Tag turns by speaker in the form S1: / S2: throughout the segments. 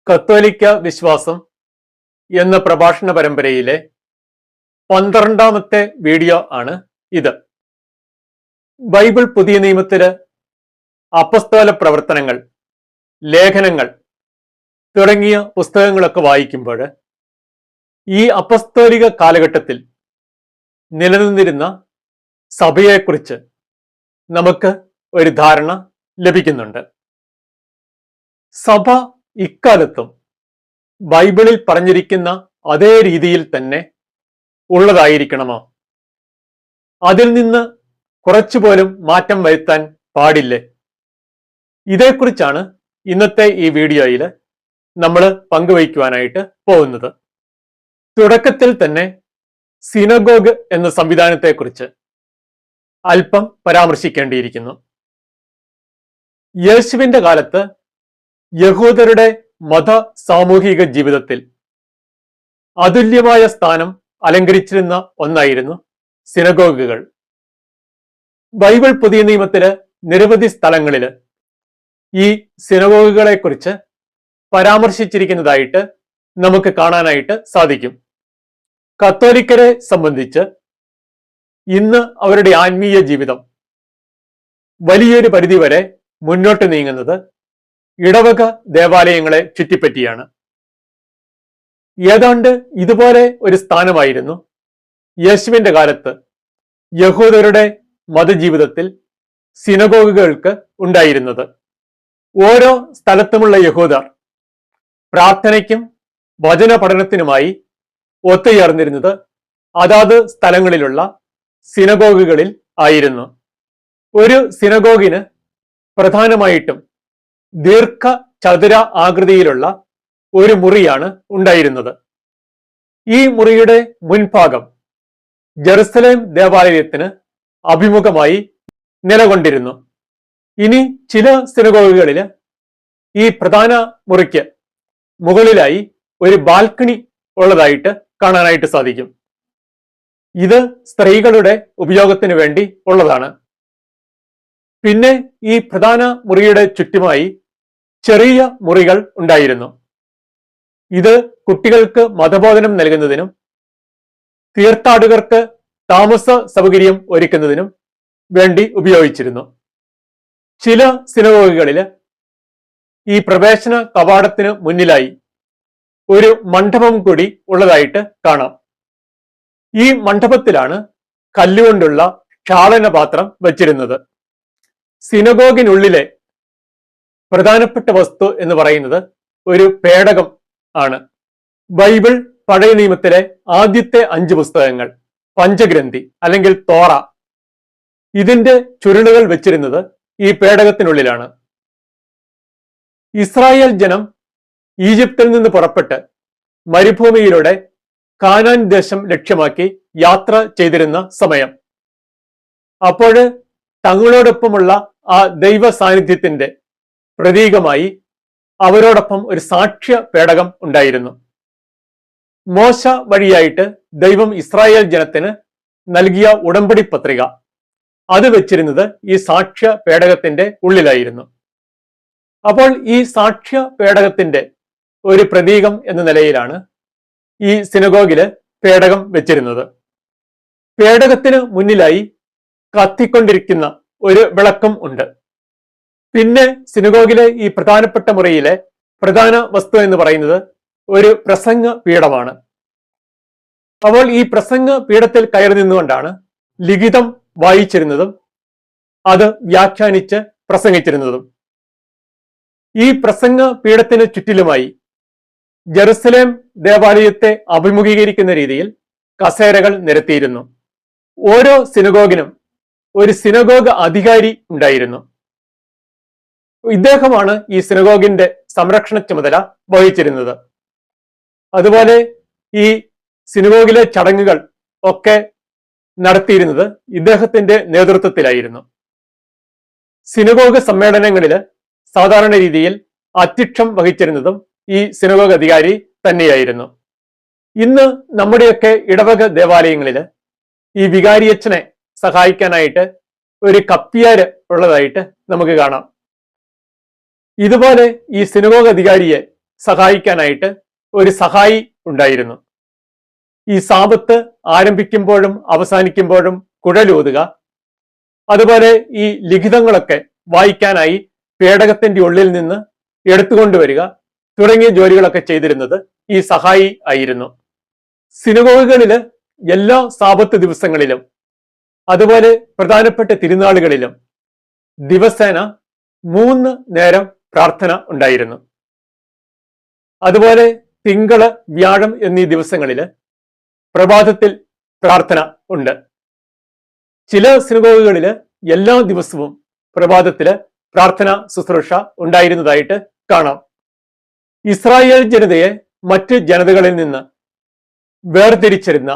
S1: കത്തോലിക്ക വിശ്വാസം എന്ന പ്രഭാഷണ പരമ്പരയിലെ 12ാമത്തെ വീഡിയോ ആണ് ഇത്. ബൈബിൾ പുതിയ നിയമത്തില് അപ്പസ്തോല പ്രവർത്തനങ്ങൾ, ലേഖനങ്ങൾ തുടങ്ങിയ പുസ്തകങ്ങളൊക്കെ വായിക്കുമ്പോൾ ഈ അപ്പസ്തോലിക കാലഘട്ടത്തിൽ നിലനിന്നിരുന്ന സഭയെക്കുറിച്ച് നമുക്ക് ഒരു ധാരണ ലഭിക്കുന്നുണ്ട്. സഭ ഇക്കാലത്തും ബൈബിളിൽ പറഞ്ഞിരിക്കുന്ന അതേ രീതിയിൽ തന്നെ ഉള്ളതായിരിക്കണമോ? അതിൽ നിന്ന് കുറച്ചുപോലും മാറ്റം വരുത്താൻ പാടില്ലേ? ഇതേക്കുറിച്ചാണ് ഇന്നത്തെ ഈ വീഡിയോയിൽ നമ്മൾ പങ്കുവയ്ക്കുവാനായിട്ട് പോകുന്നത്. തുടക്കത്തിൽ തന്നെ സിനഗോഗ് എന്ന സംവിധാനത്തെക്കുറിച്ച് അല്പം പരാമർശിക്കേണ്ടിയിരിക്കുന്നു. യേശുവിന്റെ കാലത്ത് യഹൂദരുടെ മത സാമൂഹിക ജീവിതത്തിൽ അതുല്യമായ സ്ഥാനം അലങ്കരിച്ചിരുന്ന ഒന്നായിരുന്നു സിനഗോഗുകൾ. ബൈബിൾ പുതിയ നിയമത്തില് നിരവധി സ്ഥലങ്ങളിൽ ഈ സിനഗോഗുകളെ കുറിച്ച് പരാമർശിച്ചിരിക്കുന്നതായിട്ട് നമുക്ക് കാണാനായിട്ട് സാധിക്കും. കത്തോലിക്കരെ സംബന്ധിച്ച് ഇന്ന് അവരുടെ ആത്മീയ ജീവിതം വലിയൊരു പരിധിവരെ മുന്നോട്ട് നീങ്ങുന്നത് ഇടവക ദേവാലയങ്ങളെ ചുറ്റിപ്പറ്റിയാണ്. ഏതാണ്ട് ഇതുപോലെ ഒരു സ്ഥാനമായിരുന്നു യേശുവിന്റെ കാലത്ത് യഹൂദരുടെ മതജീവിതത്തിൽ സിനഗോഗുകൾക്ക് ഉണ്ടായിരുന്നത്. ഓരോ സ്ഥലത്തുമുള്ള യഹൂദർ പ്രാർത്ഥനയ്ക്കും വചന പഠനത്തിനുമായി ഒത്തുചേർന്നിരുന്നത് അതാത് സ്ഥലങ്ങളിലുള്ള സിനഗോഗുകളിൽ ആയിരുന്നു. ഒരു സിനഗോഗിന് പ്രധാനമായിട്ടും ദീർഘ ചതുര ആകൃതിയിലുള്ള ഒരു മുറിയാണ് ഉണ്ടായിരുന്നത്. ഈ മുറിയുടെ മുൻഭാഗം ജെറുസലേം ദേവാലയത്തിന് അഭിമുഖമായി നിലകൊണ്ടിരുന്നു. ഇനി ചില സിനഗോഗുകളിൽ ഈ പ്രധാന മുറിക്ക് മുകളിലായി ഒരു ബാൽക്കണി ഉള്ളതായിട്ട് കാണാനായിട്ട് സാധിക്കും. ഇത് സ്ത്രീകളുടെ ഉപയോഗത്തിന് വേണ്ടി ഉള്ളതാണ്. പിന്നെ ഈ പ്രധാന മുറിയുടെ ചുറ്റുമായി ചെറിയ മുറികൾ ഉണ്ടായിരുന്നു. ഇത് കുട്ടികൾക്ക് മതബോധനം നൽകുന്നതിനും തീർത്ഥാടകർക്ക് താമസ സൗകര്യം ഒരുക്കുന്നതിനും വേണ്ടി ഉപയോഗിച്ചിരുന്നു. ചില സിനഗോഗുകളിൽ ഈ പ്രവേശന കവാടത്തിന് മുന്നിലായി ഒരു മണ്ഡപം കൂടി ഉള്ളതായിട്ട് കാണാം. ഈ മണ്ഡപത്തിലാണ് കല്ലുകൊണ്ടുള്ള ക്ഷാളനപാത്രം വച്ചിരുന്നത്. സിനഗോഗിനുള്ളിലെ പ്രധാനപ്പെട്ട വസ്തു എന്ന് പറയുന്നത് ഒരു പേടകം ആണ്. ബൈബിൾ പഴയ നിയമത്തിലെ ആദ്യത്തെ 5 പുസ്തകങ്ങൾ, പഞ്ചഗ്രന്ഥി അല്ലെങ്കിൽ തോറ, ഇതിന്റെ ചുരുളുകൾ വെച്ചിരുന്നത് ഈ പേടകത്തിനുള്ളിലാണ്. ഇസ്രായേൽ ജനം ഈജിപ്തിൽ നിന്ന് പുറപ്പെട്ട് മരുഭൂമിയിലൂടെ കാനാൻ ദേശം ലക്ഷ്യമാക്കി യാത്ര ചെയ്തിരുന്ന സമയം. അപ്പോൾ തങ്ങളോടൊപ്പമുള്ള ആ ദൈവ സാന്നിധ്യത്തിന്റെ പ്രതീകമായി അവരോടൊപ്പം ഒരു സാക്ഷ്യ പേടകം ഉണ്ടായിരുന്നു. മോശ വഴിയായിട്ട് ദൈവം ഇസ്രായേൽ ജനത്തിന് നൽകിയ ഉടമ്പടി പത്രിക അത് വെച്ചിരുന്നത് ഈ സാക്ഷ്യ പേടകത്തിന്റെ ഉള്ളിലായിരുന്നു. അപ്പോൾ ഈ സാക്ഷ്യ പേടകത്തിന്റെ ഒരു പ്രതീകം എന്ന നിലയിലാണ് ഈ സിനഗോഗില് പേടകം വെച്ചിരുന്നത്. പേടകത്തിന് മുന്നിലായി കത്തിക്കൊണ്ടിരിക്കുന്ന ഒരു വിളക്കും ഉണ്ട്. പിന്നെ സിനഗോഗിലെ ഈ പ്രധാനപ്പെട്ട മുറിയിലെ പ്രധാന വസ്തു എന്ന് പറയുന്നത് ഒരു പ്രസംഗ പീഠമാണ്. അപ്പോൾ ഈ പ്രസംഗ പീഠത്തിൽ കയറി നിന്നുകൊണ്ടാണ് ലിഖിതം വായിച്ചിരുന്നതും അത് വ്യാഖ്യാനിച്ച് പ്രസംഗിച്ചിരുന്നതും. ഈ പ്രസംഗ പീഠത്തിന് ചുറ്റിലുമായി ജെറുസലേം ദേവാലയത്തെ അഭിമുഖീകരിക്കുന്ന രീതിയിൽ കസേരകൾ നിരത്തിയിരുന്നു. ഓരോ സിനഗോഗിനും ഒരു സിനഗോഗ് അധികാരി ഉണ്ടായിരുന്നു. ഇദ്ദേഹമാണ് ഈ സിനഗോഗിന്റെ സംരക്ഷണ ചുമതല വഹിച്ചിരുന്നത്. അതുപോലെ ഈ സിനഗോഗിലെ ചടങ്ങുകൾ ഒക്കെ നടത്തിയിരുന്നത് ഇദ്ദേഹത്തിന്റെ നേതൃത്വത്തിലായിരുന്നു. സിനഗോഗ് സമ്മേളനങ്ങളിൽ സാധാരണ രീതിയിൽ അധ്യക്ഷം വഹിച്ചിരുന്നതും ഈ സിനഗോഗ് അധികാരി തന്നെയായിരുന്നു. ഇന്ന് നമ്മുടെയൊക്കെ ഇടവക ദേവാലയങ്ങളിൽ ഈ വികാരിയച്ഛനെ സഹായിക്കാനായിട്ട് ഒരു കപ്പിയാര് ഉള്ളതായിട്ട് നമുക്ക് കാണാം. ഇതുപോലെ ഈ സിനഗോഗ് അധികാരിയെ സഹായിക്കാനായിട്ട് ഒരു സഹായി ഉണ്ടായിരുന്നു. ഈ സാബത്ത് ആരംഭിക്കുമ്പോഴും അവസാനിക്കുമ്പോഴും കുഴലൂതുക, അതുപോലെ ഈ ലിഖിതങ്ങളൊക്കെ വായിക്കാനായി പേടകത്തിന്റെ ഉള്ളിൽ നിന്ന് എടുത്തുകൊണ്ടുവരിക തുടങ്ങിയ ജോലികളൊക്കെ ചെയ്തിരുന്നത് ഈ സഹായി ആയിരുന്നു. സിനഗോഗുകളില് എല്ലാ സാബത്ത് ദിവസങ്ങളിലും അതുപോലെ പ്രധാനപ്പെട്ട തിരുനാളുകളിലും ദിവസേന 3 നേരം പ്രാർത്ഥന ഉണ്ടായിരുന്നു. അതുപോലെ തിങ്കള്, വ്യാഴം എന്നീ ദിവസങ്ങളില് പ്രഭാതത്തിൽ പ്രാർത്ഥന ഉണ്ട്. ചില സിനഗോഗുകളില് എല്ലാ ദിവസവും പ്രഭാതത്തില് പ്രാർത്ഥന ശുശ്രൂഷ ഉണ്ടായിരുന്നതായിട്ട് കാണാം. ഇസ്രായേൽ ജനതയെ മറ്റ് ജനതകളിൽ നിന്ന് വേർതിരിച്ചിരുന്ന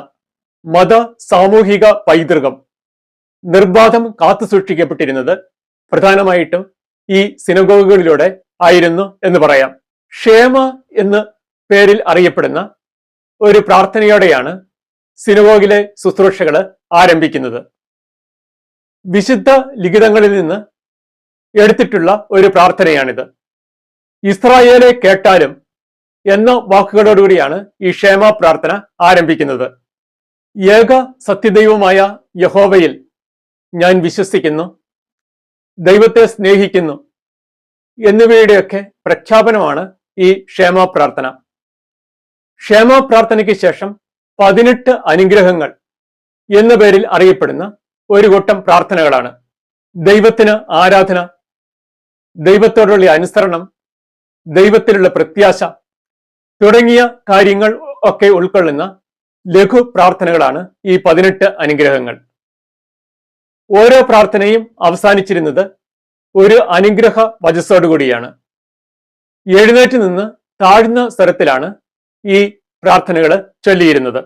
S1: മത സാമൂഹിക പൈതൃകം നിർബാധം കാത്തു സൂക്ഷിക്കപ്പെട്ടിരുന്നത് പ്രധാനമായിട്ടും ഈ സിനഗോഗുകളിലൂടെ ആയിരുന്നു എന്ന് പറയാം. ക്ഷേമ എന്ന് പേരിൽ അറിയപ്പെടുന്ന ഒരു പ്രാർത്ഥനയോടെയാണ് സിനഗോഗിലെ ശുശ്രൂഷകൾ ആരംഭിക്കുന്നത്. വിശുദ്ധ ലിഖിതങ്ങളിൽ നിന്ന് എടുത്തിട്ടുള്ള ഒരു പ്രാർത്ഥനയാണിത്. ഇസ്രായേലെ കേട്ടാലും എന്ന വാക്കുകളോടുകൂടിയാണ് ഈ ക്ഷേമ പ്രാർത്ഥന ആരംഭിക്കുന്നത്. ഏക സത്യദൈവമായ യഹോവയിൽ ഞാൻ വിശ്വസിക്കുന്നു, ദൈവത്തെ സ്നേഹിക്കുന്നു എന്നിവയുടെയൊക്കെ പ്രഖ്യാപനമാണ് ഈ ക്ഷേമ പ്രാർത്ഥന. ക്ഷേമ പ്രാർത്ഥനയ്ക്ക് ശേഷം 18 അനുഗ്രഹങ്ങൾ എന്ന പേരിൽ അറിയപ്പെടുന്ന ഒരു കൂട്ടം പ്രാർത്ഥനകളാണ്. ദൈവത്തിന് ആരാധന, ദൈവത്തോടുള്ള അനുസരണം, ദൈവത്തിലുള്ള പ്രത്യാശ തുടങ്ങിയ കാര്യങ്ങൾ ഒക്കെ ഉൾക്കൊള്ളുന്ന ലഘു പ്രാർത്ഥനകളാണ് ഈ 18 അനുഗ്രഹങ്ങൾ. ഓരോ പ്രാർത്ഥനയും അവസാനിച്ചിരുന്നത് ഒരു അനുഗ്രഹ വചസ്സോടുകൂടിയാണ്. എഴുന്നേറ്റ് നിന്ന് താഴ്ന്ന സ്വരത്തിലാണ് ഈ പ്രാർത്ഥനകൾ ചൊല്ലിയിരുന്നത്.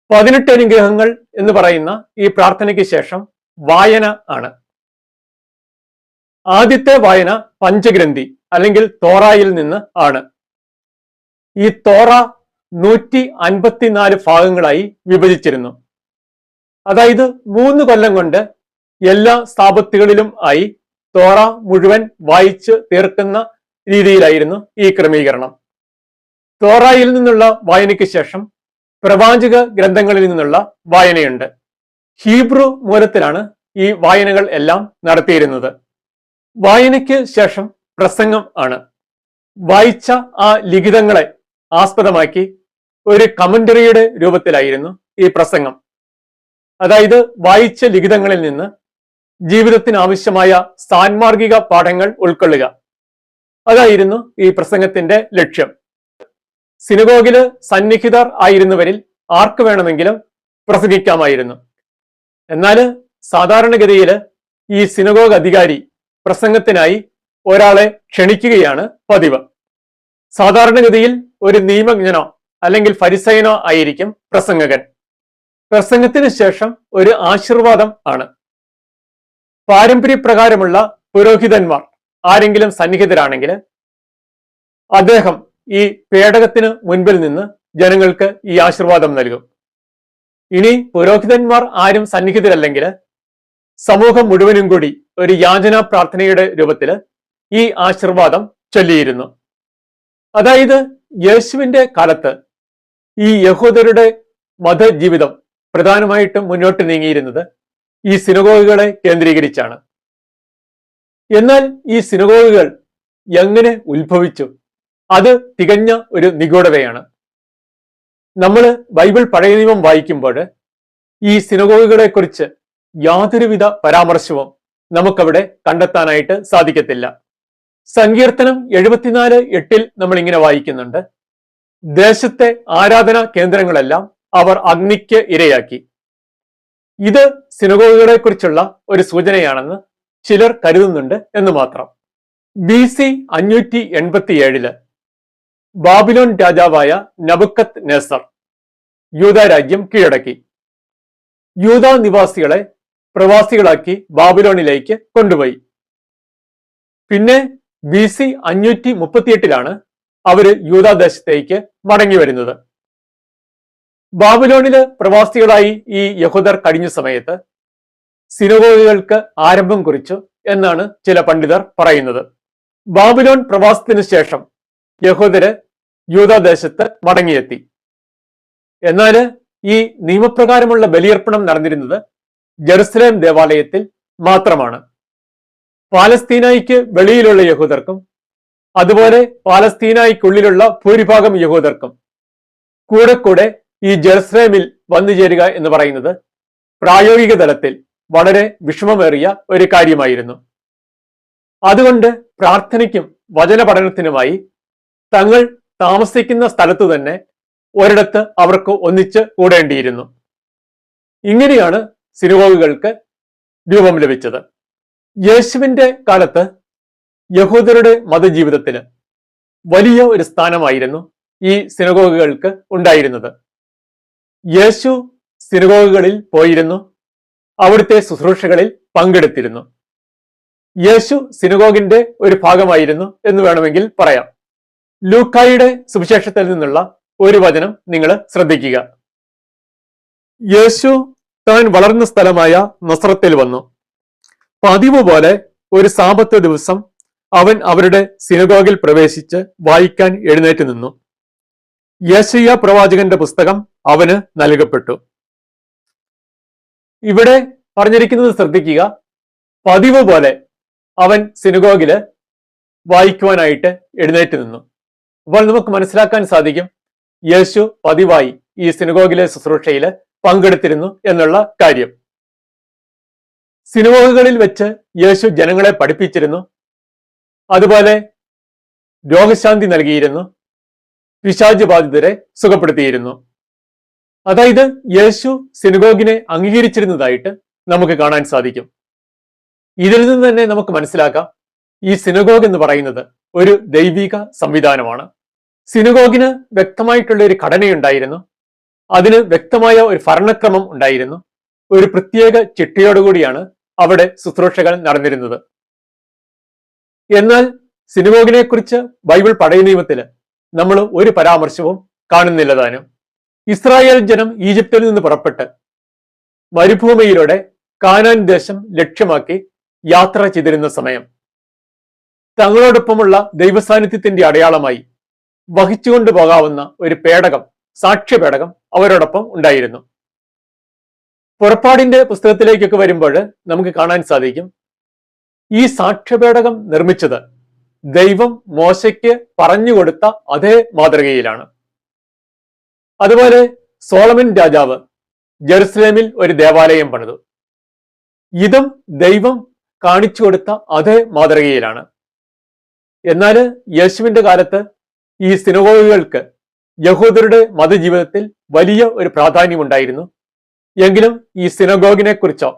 S1: 18 അനുഗ്രഹങ്ങൾ എന്ന് പറയുന്ന ഈ പ്രാർത്ഥനയ്ക്ക് ശേഷം വായന ആണ്. ആദ്യത്തെ വായന പഞ്ചഗ്രന്ഥി അല്ലെങ്കിൽ തോറായിൽ നിന്ന് ആണ്. ഈ തോറ 154 ഭാഗങ്ങളായി വിഭജിച്ചിരുന്നു. അതായത് 3 കൊല്ലം കൊണ്ട് എല്ലാ സ്ഥാപത്തുകളിലും ആയി തോറ മുഴുവൻ വായിച്ച് തീർക്കുന്ന രീതിയിലായിരുന്നു ഈ ക്രമീകരണം. തോറായിൽ നിന്നുള്ള വായനയ്ക്ക് ശേഷം പ്രവാചക ഗ്രന്ഥങ്ങളിൽ നിന്നുള്ള വായനയുണ്ട്. ഹീബ്രു മൂലത്തിലാണ് ഈ വായനകൾ എല്ലാം നടത്തിയിരുന്നത്. വായനയ്ക്ക് ശേഷം പ്രസംഗം ആണ്. വായിച്ച ആ ലിഖിതങ്ങളെ ആസ്പദമാക്കി ഒരു കമന്ററിയുടെ രൂപത്തിലായിരുന്നു ഈ പ്രസംഗം. അതായത് വായിച്ച ലിഖിതങ്ങളിൽ നിന്ന് ജീവിതത്തിന് ആവശ്യമായ സാൻമാർഗിക പാഠങ്ങൾ ഉൾക്കൊള്ളുക. അതായിരുന്നു ഈ പ്രസംഗത്തിന്റെ ലക്ഷ്യം. സിനഗോഗില് സന്നിഹിതർ ആയിരുന്നവരിൽ ആർക്ക് വേണമെങ്കിലും പ്രസംഗിക്കാമായിരുന്നു. എന്നാൽ സാധാരണഗതിയിൽ ഈ സിനഗോഗ് അധികാരി പ്രസംഗത്തിനായി ഒരാളെ ക്ഷണിക്കുകയാണ് പതിവ്. സാധാരണഗതിയിൽ ഒരു നിയമജ്ഞനോ അല്ലെങ്കിൽ ഫരിസയനോ ആയിരിക്കും പ്രസംഗകൻ. പ്രസംഗത്തിന് ശേഷം ഒരു ആശീർവാദം ആണ്. പാരമ്പര്യപ്രകാരമുള്ള പുരോഹിതന്മാർ ആരെങ്കിലും സന്നിഹിതരാണെങ്കിൽ അദ്ദേഹം ഈ പേടകത്തിന് മുൻപിൽ നിന്ന് ജനങ്ങൾക്ക് ഈ ആശീർവാദം നൽകും. ഇനി പുരോഹിതന്മാർ ആരും സന്നിഹിതരല്ലെങ്കിൽ സമൂഹം മുഴുവനും കൂടി ഒരു യാചനാ പ്രാർത്ഥനയുടെ രൂപത്തിൽ ഈ ആശീർവാദം ചൊല്ലിയിരുന്നു. അതായത് യേശുവിന്റെ കാലത്ത് ഈ യഹൂദരുടെ മതജീവിതം പ്രധാനമായിട്ടും മുന്നോട്ട് നീങ്ങിയിരുന്നത് ഈ സിനഗോഗുകളെ കേന്ദ്രീകരിച്ചാണ്. എന്നാൽ ഈ സിനഗോഗുകൾ എങ്ങനെ ഉത്ഭവിച്ചു? അത് തികഞ്ഞ ഒരു നിഗൂഢതയാണ്. നമ്മൾ ബൈബിൾ പഴയ നിയമം വായിക്കുമ്പോൾ ഈ സിനഗോഗുകളെ കുറിച്ച് യാതൊരുവിധ പരാമർശവും നമുക്കവിടെ കണ്ടെത്താനായിട്ട് സാധിക്കത്തില്ല. സങ്കീർത്തനം 74:8 നമ്മൾ ഇങ്ങനെ വായിക്കുന്നുണ്ട്: ദേശത്തെ ആരാധനാ കേന്ദ്രങ്ങളെല്ലാം അവർ അഗ്നിക്ക് ഇരയാക്കി. ഇത് സിനഗോഗുകളെ കുറിച്ചുള്ള ഒരു സൂചനയാണെന്ന് ചിലർ കരുതുന്നുണ്ട് എന്ന് മാത്രം. BC 587 ബാബിലോൺ രാജാവായ നബുക്കത്ത് നേസർ യൂദ രാജ്യം കീഴടക്കി. യൂദ നിവാസികളെ പ്രവാസികളാക്കി ബാബിലോണിലേക്ക് കൊണ്ടുപോയി. പിന്നെ BC 538 അവര് യൂദാദേശത്തേക്ക് മടങ്ങി വരുന്നത്. ബാബിലോണില് പ്രവാസികളായി ഈ യഹൂദർ കഴിഞ്ഞ സമയത്ത് സിനഗോഗുകൾക്ക് ആരംഭം കുറിച്ചു എന്നാണ് ചില പണ്ഡിതർ പറയുന്നത്. ബാബിലോൺ പ്രവാസത്തിന് ശേഷം യഹൂദര് യൂദാദേശത്ത് മടങ്ങിയെത്തി. എന്നാൽ ഈ നിയമപ്രകാരമുള്ള ബലിയർപ്പണം നടന്നിരുന്നത് ജെറുസലേം ദേവാലയത്തിൽ മാത്രമാണ്. പാലസ്തീനായിക്ക് വെളിയിലുള്ള യഹൂദർക്കും അതുപോലെ പാലസ്തീനായിക്കുള്ളിലുള്ള ഭൂരിഭാഗം യഹൂദർക്കും കൂടെ കൂടെ ഈ ജെറുസലേമിൽ വന്നു ചേരുക എന്ന് പറയുന്നത് പ്രായോഗിക തലത്തിൽ വളരെ വിഷമമേറിയ ഒരു കാര്യമായിരുന്നു. അതുകൊണ്ട് പ്രാർത്ഥനയ്ക്കും വചന പഠനത്തിനുമായി തങ്ങൾ താമസിക്കുന്ന സ്ഥലത്തു തന്നെ ഒരിടത്ത് അവർക്ക് ഒന്നിച്ച് കൂടേണ്ടിയിരുന്നു. ഇങ്ങനെയാണ് സിനഗോഗുകൾക്ക് രൂപം ലഭിച്ചത്. യേശുവിന്റെ കാലത്ത് യഹൂദരുടെ മതജീവിതത്തിന് വലിയ ഒരു സ്ഥാനമായിരുന്നു ഈ സിനഗോഗുകൾക്ക് ഉണ്ടായിരുന്നത്. യേശു സിനഗോഗുകളിൽ പോയിരുന്നു, അവിടുത്തെ ശുശ്രൂഷകളിൽ പങ്കെടുത്തിരുന്നു. യേശു സിനഗോഗിന്റെ ഒരു ഭാഗമായിരുന്നു എന്ന് വേണമെങ്കിൽ പറയാം. ലൂക്കായുടെ സുവിശേഷത്തിൽ നിന്നുള്ള ഒരു വചനം നിങ്ങൾ ശ്രദ്ധിക്കുക. യേശു താൻ വളർന്ന സ്ഥലമായ നസറത്തിൽ വന്നു. പതിവ് പോലെ ഒരു സാബത്ത് ദിവസം അവൻ അവരുടെ സിനഗോഗിൽ പ്രവേശിച്ച് വായിക്കാൻ എഴുന്നേറ്റ് നിന്നു. യെശയ്യാ പ്രവാചകന്റെ പുസ്തകം അവന് നൽകപ്പെട്ടു. ഇവിടെ പറഞ്ഞിരിക്കുന്നത് ശ്രദ്ധിക്കുക. പതിവ് പോലെ അവൻ സിനഗോഗില് വായിക്കുവാനായിട്ട് എഴുന്നേറ്റ് നിന്നു. അപ്പോൾ നമുക്ക് മനസ്സിലാക്കാൻ സാധിക്കും യേശു പതിവായി ഈ സിനഗോഗിലെ ശുശ്രൂഷയിൽ പങ്കെടുത്തിരുന്നു എന്നുള്ള കാര്യം. സിനഗോഗുകളിൽ വെച്ച് യേശു ജനങ്ങളെ പഠിപ്പിച്ചിരുന്നു, അതുപോലെ രോഗശാന്തി നൽകിയിരുന്നു, പിശാച് ബാധിതരെ സുഖപ്പെടുത്തിയിരുന്നു. അതായത് യേശു സിനഗോഗിനെ അംഗീകരിച്ചിരുന്നതായിട്ട് നമുക്ക് കാണാൻ സാധിക്കും. ഇതിൽ നിന്ന് തന്നെ നമുക്ക് മനസ്സിലാക്കാം ഈ സിനഗോഗ് എന്ന് പറയുന്നത് ഒരു ദൈവിക സംവിധാനമാണ്. സിനഗോഗിന് വ്യക്തമായിട്ടുള്ള ഒരു ഘടനയുണ്ടായിരുന്നു, അതിന് വ്യക്തമായ ഒരു ഭരണക്രമം ഉണ്ടായിരുന്നു, ഒരു പ്രത്യേക ചിട്ടയോടുകൂടിയാണ് അവിടെ ശുശ്രൂഷകൾ നടന്നിരുന്നത്. എന്നാൽ സിനഗോഗിനെ കുറിച്ച് ബൈബിൾ പഴയ നിയമത്തില് നമ്മൾ ഒരു പരാമർശവും കാണുന്നില്ല താനും. ഇസ്രായേൽ ജനം ഈജിപ്തിൽ നിന്ന് പുറപ്പെട്ട് മരുഭൂമിയിലൂടെ കാനാൻ ദേശം ലക്ഷ്യമാക്കി യാത്ര ചെയ്തിരുന്ന സമയം തങ്ങളോടൊപ്പമുള്ള ദൈവസാന്നിധ്യത്തിന്റെ അടയാളമായി വഹിച്ചുകൊണ്ടു പോകാവുന്ന ഒരു പേടകം, സാക്ഷ്യപേടകം അവരോടൊപ്പം ഉണ്ടായിരുന്നു. പുറപ്പാടിന്റെ പുസ്തകത്തിലേക്കൊക്കെ വരുമ്പോൾ നമുക്ക് കാണാൻ സാധിക്കും ഈ സാക്ഷ്യപേടകം നിർമ്മിച്ചത് ദൈവം മോശയ്ക്ക് പറഞ്ഞുകൊടുത്ത അതേ മാതൃകയിലാണ്. അതുപോലെ സോളമൻ രാജാവ് ജെറുസലേമിൽ ഒരു ദേവാലയം പണിതു. ഇതും ദൈവം കാണിച്ചു കൊടുത്ത അതേ മാതൃകയിലാണ്. എന്നാൽ യേശുവിന്റെ കാലത്ത് ഈ സിനഗോഗുകൾക്ക് യഹൂദരുടെ മതജീവിതത്തിൽ വലിയ ഒരു പ്രാധാന്യമുണ്ടായിരുന്നു. എങ്കിലും ഈ സിനഗോഗിനെ കുറിച്ചോ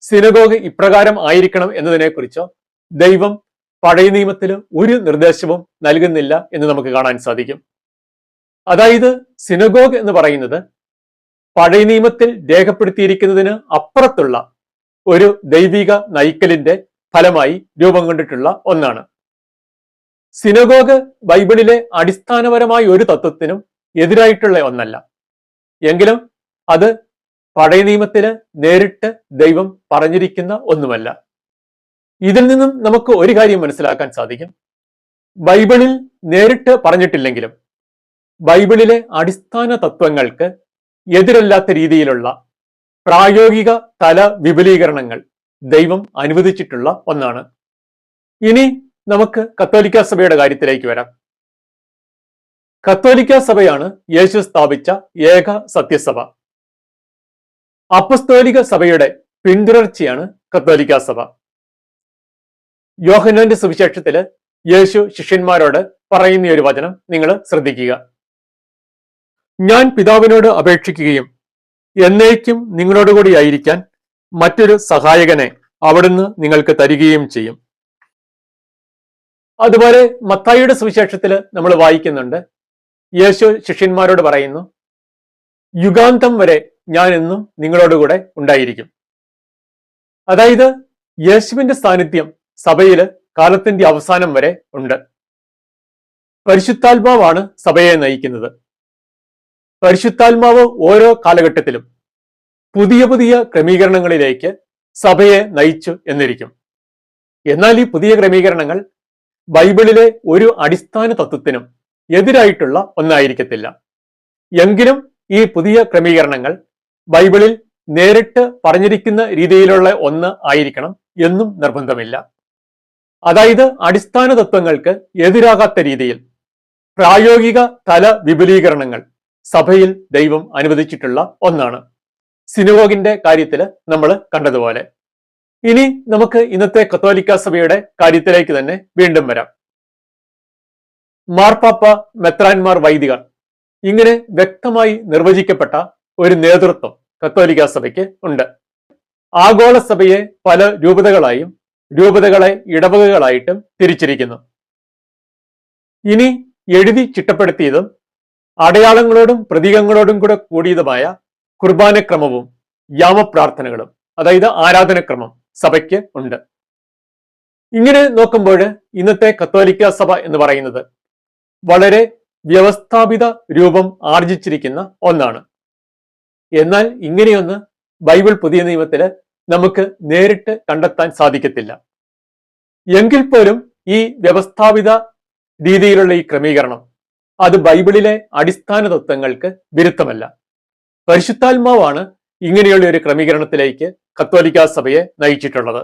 S1: സിനഗോഗ് ഇപ്രകാരം ആയിരിക്കണം എന്നതിനെ കുറിച്ചോ ദൈവം പഴയ നിയമത്തിൽ ഒരു നിർദ്ദേശവും നൽകുന്നില്ല എന്ന് നമുക്ക് കാണാൻ സാധിക്കും. അതായത് സിനഗോഗ് എന്ന് പറയുന്നത് പഴയ നിയമത്തിൽ രേഖപ്പെടുത്തിയിരിക്കുന്നതിന് അപ്പുറത്തുള്ള ഒരു ദൈവിക നയിക്കലിന്റെ ഫലമായി രൂപം കൊണ്ടിട്ടുള്ള ഒന്നാണ്. സിനഗോഗ് ബൈബിളിലെ അടിസ്ഥാനപരമായ ഒരു തത്വത്തിനും എതിരായിട്ടുള്ള ഒന്നല്ല. എങ്കിലും അത് പഴയ നിയമത്തില് നേരിട്ട് ദൈവം പറഞ്ഞിരിക്കുന്ന ഒന്നുമല്ല. ഇതിൽ നിന്നും നമുക്ക് ഒരു കാര്യം മനസ്സിലാക്കാൻ സാധിക്കും. ബൈബിളിൽ നേരിട്ട് പറഞ്ഞിട്ടില്ലെങ്കിലും ബൈബിളിലെ അടിസ്ഥാന തത്വങ്ങൾക്ക് എതിരല്ലാത്ത രീതിയിലുള്ള പ്രായോഗിക തല വിപുലീകരണങ്ങൾ ദൈവം അനുവദിച്ചിട്ടുള്ള ഒന്നാണ്. ഇനി നമുക്ക് കത്തോലിക്ക സഭയുടെ കാര്യത്തിലേക്ക് വരാം. കത്തോലിക്ക സഭയാണ് യേശു സ്ഥാപിച്ച ഏക സത്യസഭ. അപ്പസ്തോലിക സഭയുടെ പിന്തുടർച്ചയാണ് കത്തോലിക്ക സഭ. യോഹന്നാന്റെ സുവിശേഷത്തില് യേശു ശിഷ്യന്മാരോട് പറയുന്ന ഒരു വചനം നിങ്ങൾ ശ്രദ്ധിക്കുക. ഞാൻ പിതാവിനോട് അപേക്ഷിക്കുകയും എന്നേക്കും നിങ്ങളോടുകൂടി ആയിരിക്കാൻ മറ്റൊരു സഹായകനെ അവിടുന്ന് നിങ്ങൾക്ക് തരികയും ചെയ്യും. അതുപോലെ മത്തായിയുടെ സുവിശേഷത്തില് നമ്മൾ വായിക്കുന്നുണ്ട്, യേശു ശിഷ്യന്മാരോട് പറയുന്നു, യുഗാന്തം വരെ ഞാൻ എന്നും നിങ്ങളോടുകൂടെ ഉണ്ടായിരിക്കും. അതായത് യേശുവിന്റെ സാന്നിധ്യം സഭയില് കാലത്തിന്റെ അവസാനം വരെ ഉണ്ട്. പരിശുദ്ധാത്മാവാണ് സഭയെ നയിക്കുന്നത്. പരിശുദ്ധാത്മാവ് ഓരോ കാലഘട്ടത്തിലും പുതിയ പുതിയ ക്രമീകരണങ്ങളിലേക്ക് സഭയെ നയിച്ചു എന്നിരിക്കും. എന്നാൽ ഈ പുതിയ ക്രമീകരണങ്ങൾ ബൈബിളിലെ ഒരു അടിസ്ഥാന തത്വത്തിനും എതിരായിട്ടുള്ള ഒന്നായിരിക്കത്തില്ല. എങ്കിലും ഈ പുതിയ ക്രമീകരണങ്ങൾ ബൈബിളിൽ നേരിട്ട് പറഞ്ഞിരിക്കുന്ന രീതിയിലുള്ള ഒന്ന് ആയിരിക്കണം എന്നും നിർബന്ധമില്ല. അതായത് അടിസ്ഥാന തത്വങ്ങൾക്ക് എതിരാകാത്ത രീതിയിൽ പ്രായോഗിക തല വിപുലീകരണങ്ങൾ സഭയിൽ ദൈവം അനുവദിച്ചിട്ടുള്ള ഒന്നാണ്. സിനഗോഗിന്റെ കാര്യത്തിൽ നമ്മൾ കണ്ടതുപോലെ. ഇനി നമുക്ക് ഇന്നത്തെ കത്തോലിക്ക സഭയുടെ കാര്യത്തിലേക്ക് തന്നെ വീണ്ടും വരാം. മാർപ്പാപ്പ, മെത്രാന്മാർ, വൈദികർ, ഇങ്ങനെ വ്യക്തമായി നിർവചിക്കപ്പെട്ട ഒരു നേതൃത്വം കത്തോലിക്ക സഭയ്ക്ക് ഉണ്ട്. ആഗോള സഭയെ പല രൂപതകളായും രൂപതകളെ ഇടവകകളായിട്ടും തിരിച്ചിരിക്കുന്നു. ഇനി എഴുതി ചിട്ടപ്പെടുത്തിയതും അടയാളങ്ങളോടും പ്രതീകങ്ങളോടും കൂടെ കൂടിയതുമായ കുർബാനക്രമവും യാമപ്രാർത്ഥനകളും, അതായത് ആരാധനക്രമം സഭയ്ക്ക് ഉണ്ട്. ഇങ്ങനെ നോക്കുമ്പോൾ ഇന്നത്തെ കത്തോലിക്ക സഭ എന്ന് പറയുന്നത് വളരെ വ്യവസ്ഥാപിത രൂപം ആർജിച്ചിരിക്കുന്ന ഒന്നാണ്. എന്നാൽ ഇങ്ങനെയൊന്ന് ബൈബിൾ പുതിയ നിയമത്തില് നമുക്ക് നേരിട്ട് കണ്ടെത്താൻ സാധിക്കത്തില്ല. എങ്കിൽ പോലും ഈ വ്യവസ്ഥാപിത രീതിയിലുള്ള ഈ ക്രമീകരണം അത് ബൈബിളിലെ അടിസ്ഥാന തത്വങ്ങൾക്ക് വിരുദ്ധമല്ല. പരിശുദ്ധാത്മാവാണ് ഇങ്ങനെയുള്ള ഒരു ക്രമീകരണത്തിലേക്ക് കത്തോലിക്ക സഭയെ നയിച്ചിട്ടുള്ളത്.